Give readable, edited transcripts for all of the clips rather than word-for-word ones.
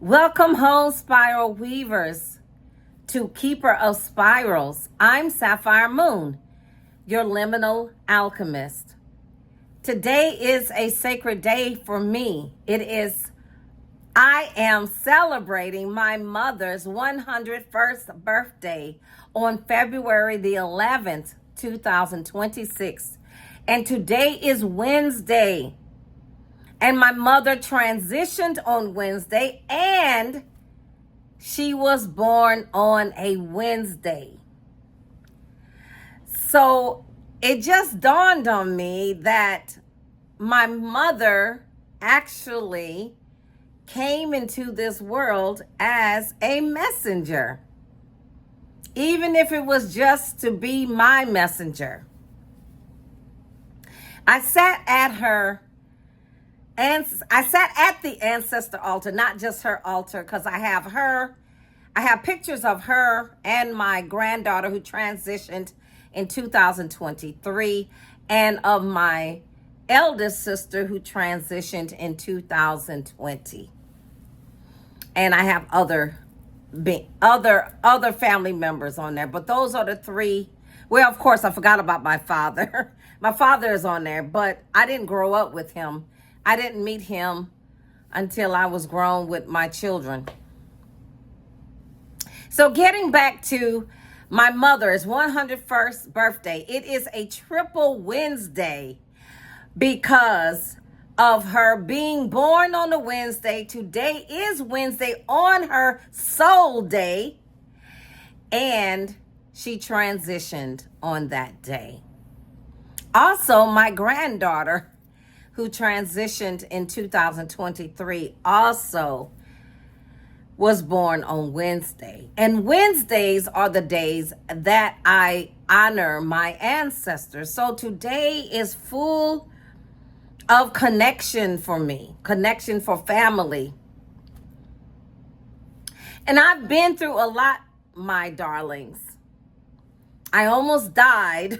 Welcome home, spiral weavers, to Keeper of Spirals. I'm Sapphire Moon, your liminal alchemist. Today is a sacred day for me. I am celebrating my mother's 101st birthday on February the 11th, 2026. And today is Wednesday. And my mother transitioned on Wednesday, and she was born on a Wednesday. So it just dawned on me that my mother actually came into this world as a messenger, even if it was just to be my messenger. I sat at the ancestor altar, not just her altar, because I have pictures of her and my granddaughter who transitioned in 2023, and of my eldest sister who transitioned in 2020. And I have other family members on there, but those are the three. Well, of course, I forgot about my father. My father is on there, but I didn't grow up with him. I didn't meet him until I was grown with my children. So getting back to my mother's 101st birthday, it is a triple Wednesday because of her being born on a Wednesday. Today is Wednesday on her soul day, and she transitioned on that day. Also, my granddaughter, who transitioned in 2023, also was born on Wednesday. And Wednesdays are the days that I honor my ancestors. So today is full of connection for me, connection for family. And I've been through a lot, my darlings. I almost died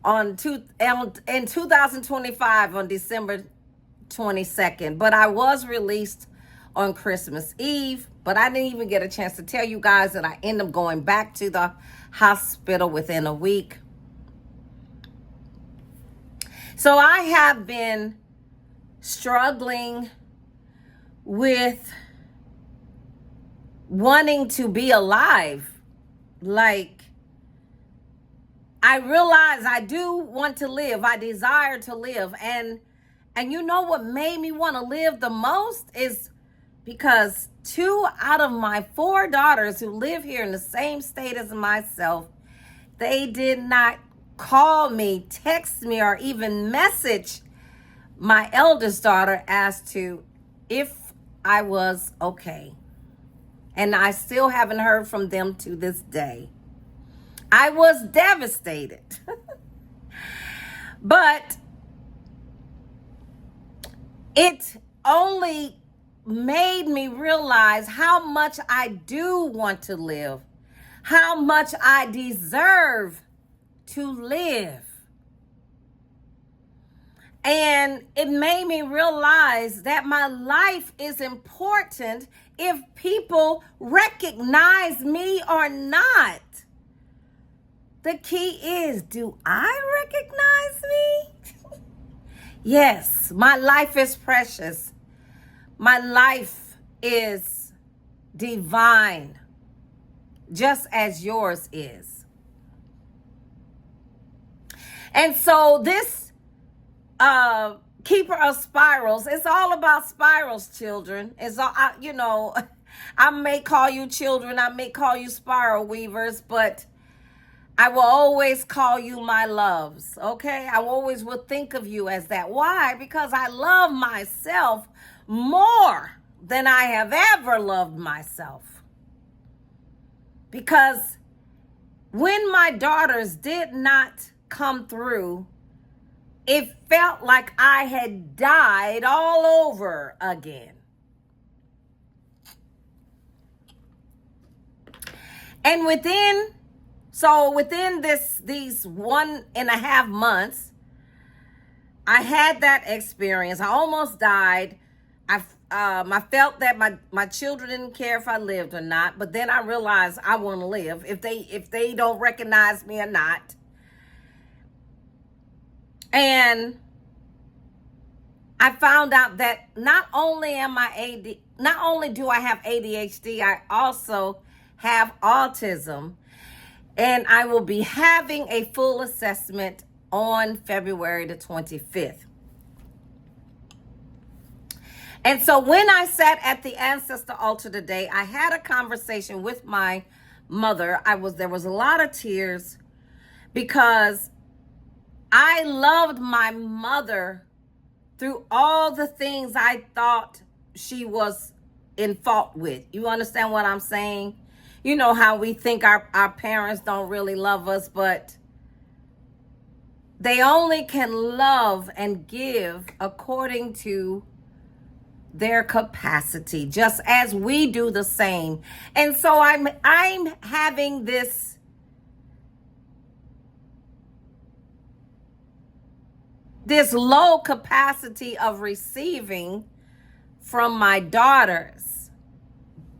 in 2025 on December 22nd, but I was released on Christmas Eve, but I didn't even get a chance to tell you guys that I ended up going back to the hospital within a week. So I have been struggling with wanting to be alive. Like, I realize I do want to live. I desire to live. And you know what made me want to live the most is because 2 out of my 4 daughters who live here in the same state as myself, they did not call me, text me, or even message my eldest daughter as to if I was okay. And I still haven't heard from them to this day. I was devastated. But it only made me realize how much I do want to live, how much I deserve to live. And it made me realize that my life is important if people recognize me or not. The key is, do I recognize me? Yes, my life is precious. My life is divine, just as yours is. And so this Keeper of Spirals, it's all about spirals, children. It's all, I may call you children, I may call you spiral weavers, but I will always call you my loves, okay? I always will think of you as that. Why? Because I love myself more than I have ever loved myself. Because when my daughters did not come through, it felt like I had died all over again. And within these 1.5 months, I had that experience. I almost died. I felt that my children didn't care if I lived or not, but then I realized I want to live if they don't recognize me or not. And I found out that not only do I have ADHD, I also have autism, and I will be having a full assessment on February the 25th. And so when I sat at the ancestor altar today, I had a conversation with my mother. There was a lot of tears because I loved my mother through all the things I thought she was in fault with. You understand what I'm saying? You know how we think our parents don't really love us, but they only can love and give according to their capacity, just as we do the same. And so I'm having this low capacity of receiving from my daughters.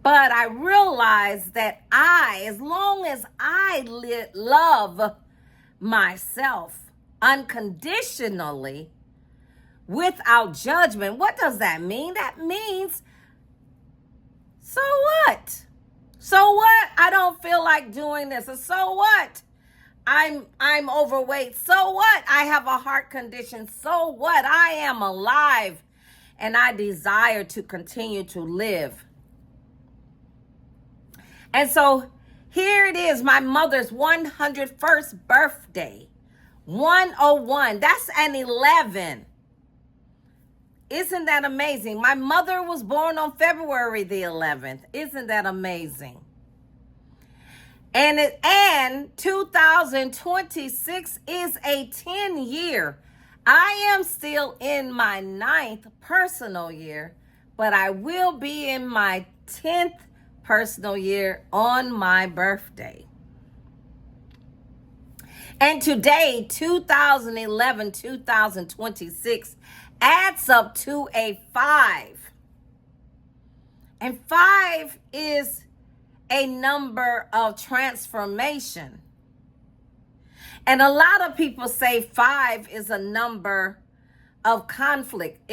But I realize that as long as I love myself unconditionally, without judgment. What does that mean? That means, so what? So what? I don't feel like doing this. Or so what? I'm overweight. So what? I have a heart condition. So what? I am alive and I desire to continue to live. And so here it is, my mother's 101st birthday. 101. That's an 11. Isn't that amazing? My mother was born on February the 11th. Isn't that amazing? And 2026 is a 10-year. I am still in my 9th personal year, but I will be in my 10th personal year on my birthday. And today, 2011, 2026 adds up to a 5. And 5 is a number of transformation. And a lot of people say 5 is a number of conflict.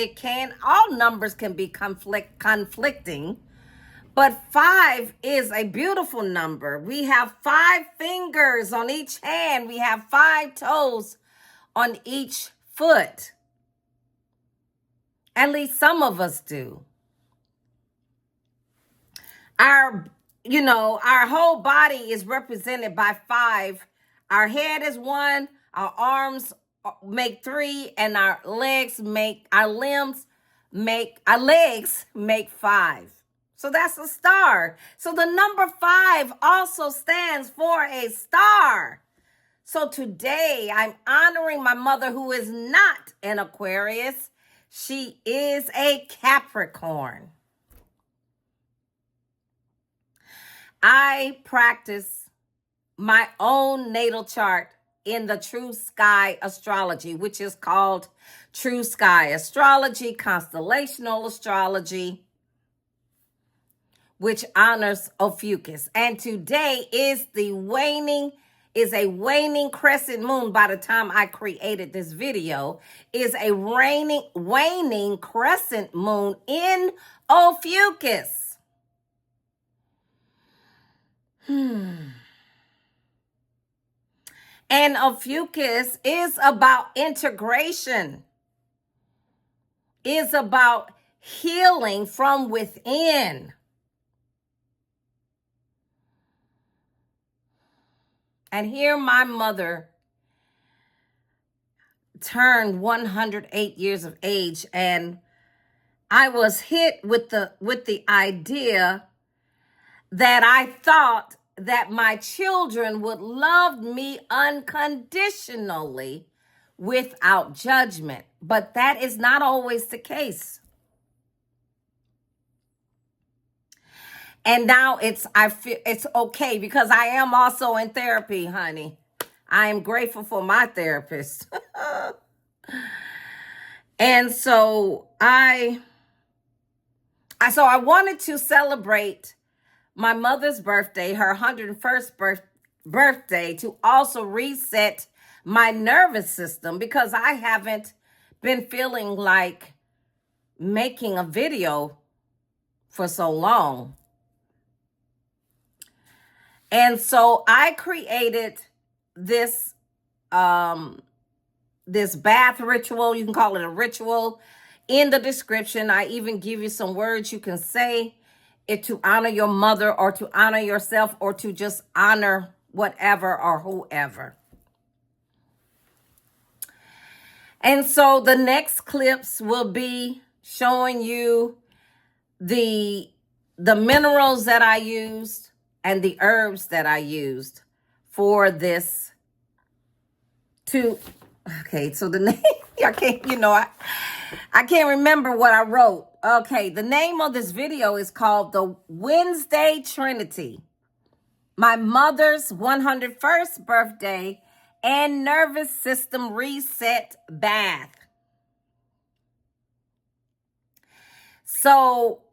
All numbers can be conflicting, but 5 is a beautiful number. We have 5 fingers on each hand. We have 5 toes on each foot. At least some of us do. Our whole body is represented by 5. Our head is 1, our arms make 3, and our legs make 5. So that's a star. So the number 5 also stands for a star. So today I'm honoring my mother, who is not an Aquarius. She is a Capricorn. I practice my own natal chart in the TrueSky Astrology, which is called TrueSky Astrology, Constellational Astrology, which honors Ophiuchus. And today is a waning crescent moon. By the time I created this video, is a waning crescent moon in Ophiuchus. And Ophiuchus is about integration, is about healing from within. And here my mother turned 108 years of age, and I was hit with the idea that I thought that my children would love me unconditionally without judgment. But that is not always the case. And now I feel it's okay, because I am also in therapy, honey. I am grateful for my therapist. And so I So I wanted to celebrate my mother's birthday, her 101st birthday, to also reset my nervous system because I haven't been feeling like making a video for so long. And so I created this this bath ritual. You can call it a ritual. In the description, I even give you some words you can say it to honor your mother or to honor yourself or to just honor whatever or whoever. And so the next clips will be showing you the minerals that I used and the herbs that I used for this okay, so the name, I can't remember what I wrote. Okay, the name of this video is called The Wednesday Trinity. My mother's 101st birthday and nervous system reset bath. So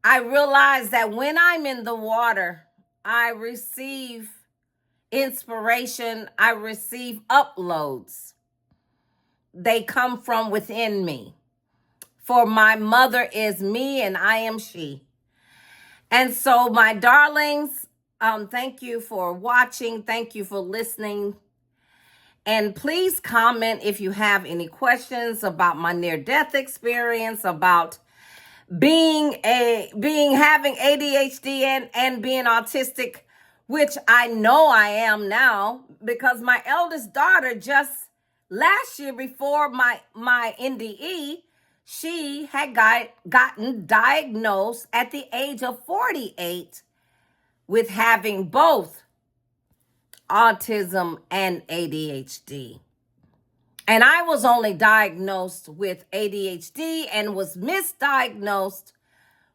I realized that when I'm in the water, I receive inspiration, I receive uploads. They come from within me. For my mother is me and I am she. And so, my darlings, thank you for watching. Thank you for listening. And please comment if you have any questions about my near-death experience, about having ADHD and being autistic, which I know I am now because my eldest daughter just last year before my NDE, she had gotten diagnosed at the age of 48 with having both autism and ADHD. And I was only diagnosed with ADHD and was misdiagnosed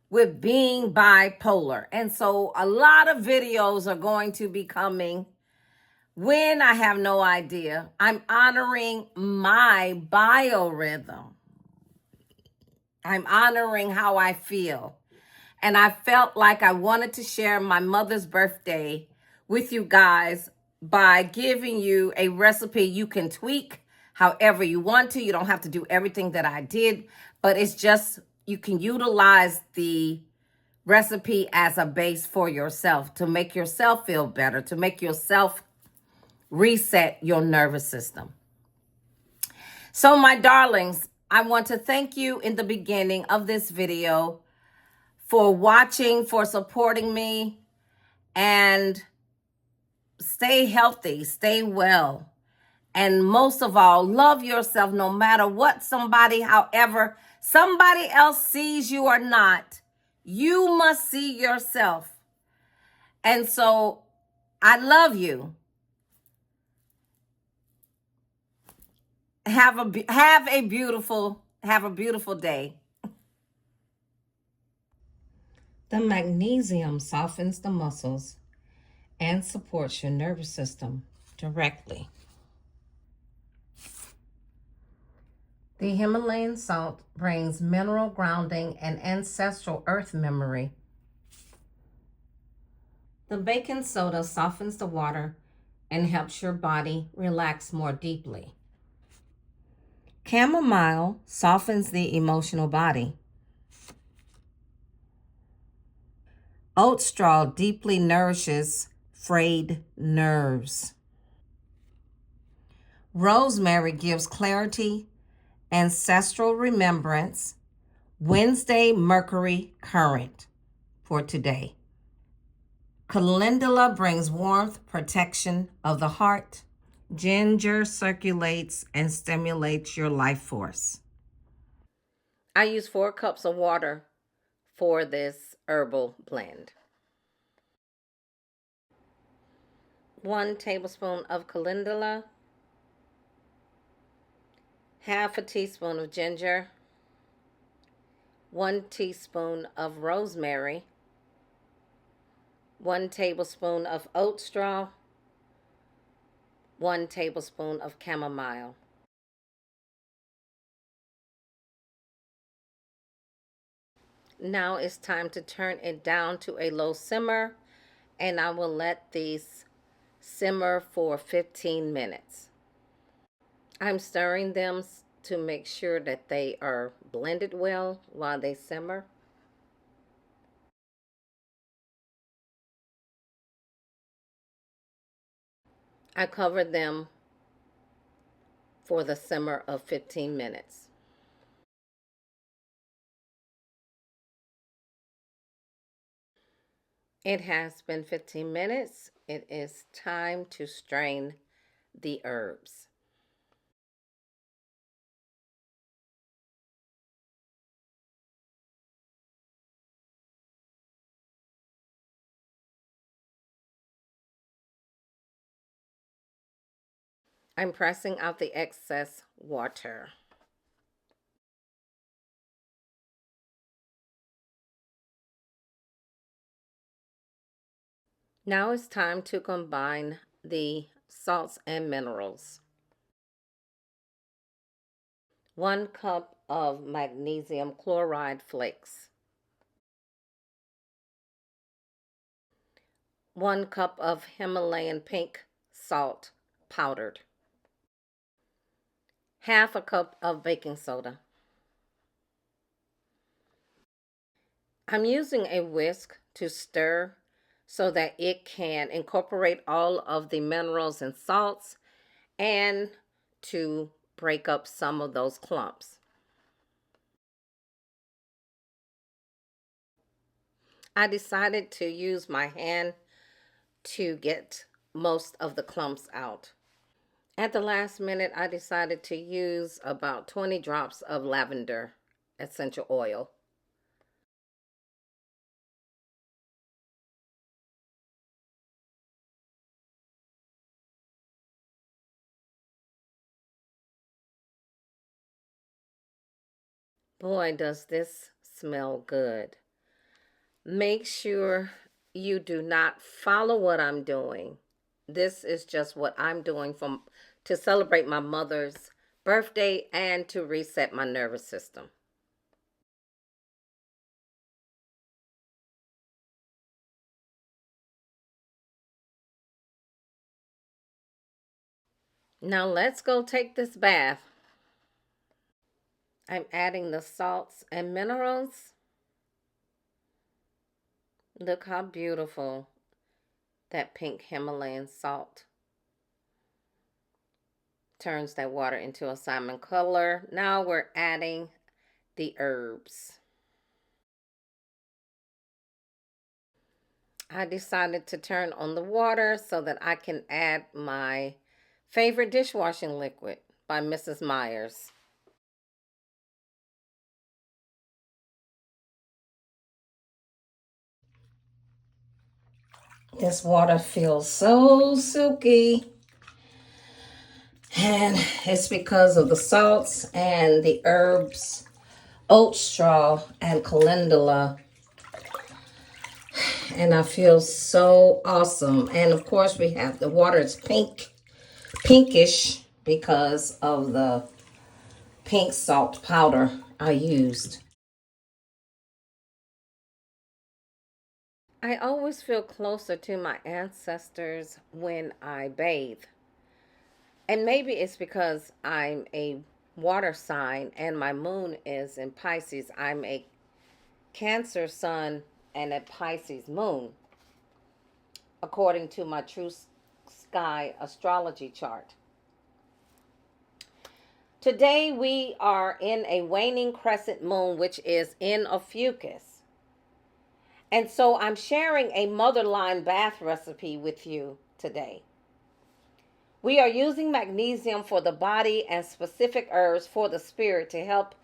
with being bipolar. And so a lot of videos are going to be coming. When I have no idea, I'm honoring my biorhythm. I'm honoring how I feel. And I felt like I wanted to share my mother's birthday with you guys by giving you a recipe you can tweak however you want to. You don't have to do everything that I did, but it's just you can utilize the recipe as a base for yourself to make yourself feel better, to make yourself reset your nervous system. So my darlings, I want to thank you in the beginning of this video for watching, for supporting me, and stay healthy, stay well. And most of all, love yourself no matter what however somebody else sees you or not. You must see yourself. And so I love you. Have a beautiful day. The magnesium softens the muscles and supports your nervous system directly. The Himalayan salt brings mineral grounding and ancestral earth memory. The baking soda softens the water and helps your body relax more deeply. Chamomile softens the emotional body. Oat straw deeply nourishes frayed nerves. Rosemary gives clarity, ancestral remembrance. Wednesday Mercury current for today. Calendula brings warmth, protection of the heart. Ginger circulates and stimulates your life force. I use 4 cups of water for this herbal blend. 1 tablespoon of calendula, half a teaspoon of ginger, 1 teaspoon of rosemary, 1 tablespoon of oat straw, 1 tablespoon of chamomile. Now it's time to turn it down to a low simmer, and I will let these simmer for 15 minutes. I'm stirring them to make sure that they are blended well while they simmer. I cover them for the simmer of 15 minutes. It has been 15 minutes. It is time to strain the herbs. I'm pressing out the excess water. Now it's time to combine the salts and minerals. 1 cup of magnesium chloride flakes. 1 cup of Himalayan pink salt powdered. Half a cup of baking soda. I'm using a whisk to stir so that it can incorporate all of the minerals and salts and to break up some of those clumps. I decided to use my hand to get most of the clumps out. At the last minute, I decided to use about 20 drops of lavender essential oil. Boy, does this smell good. Make sure you do not follow what I'm doing. This is just what I'm doing to celebrate my mother's birthday and to reset my nervous system. Now let's go take this bath. I'm adding the salts and minerals. Look how beautiful that pink Himalayan salt turns that water into a salmon color. Now we're adding the herbs. I decided to turn on the water so that I can add my favorite dishwashing liquid by Mrs. Myers. This water feels so silky, and it's because of the salts and the herbs, oat straw and calendula, and I feel so awesome. And of course we have the water is pinkish because of the pink salt powder I used. I always feel closer to my ancestors when I bathe. And maybe it's because I'm a water sign and my moon is in Pisces. I'm a Cancer sun and a Pisces moon, according to my TrueSky Astrology chart. Today we are in a waning crescent moon, which is in Ophiuchus. And so I'm sharing a motherline bath recipe with you today. We are using magnesium for the body and specific herbs for the spirit to help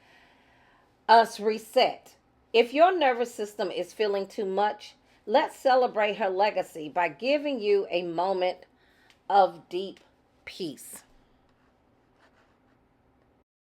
us reset. If your nervous system is feeling too much, let's celebrate her legacy by giving you a moment of deep peace.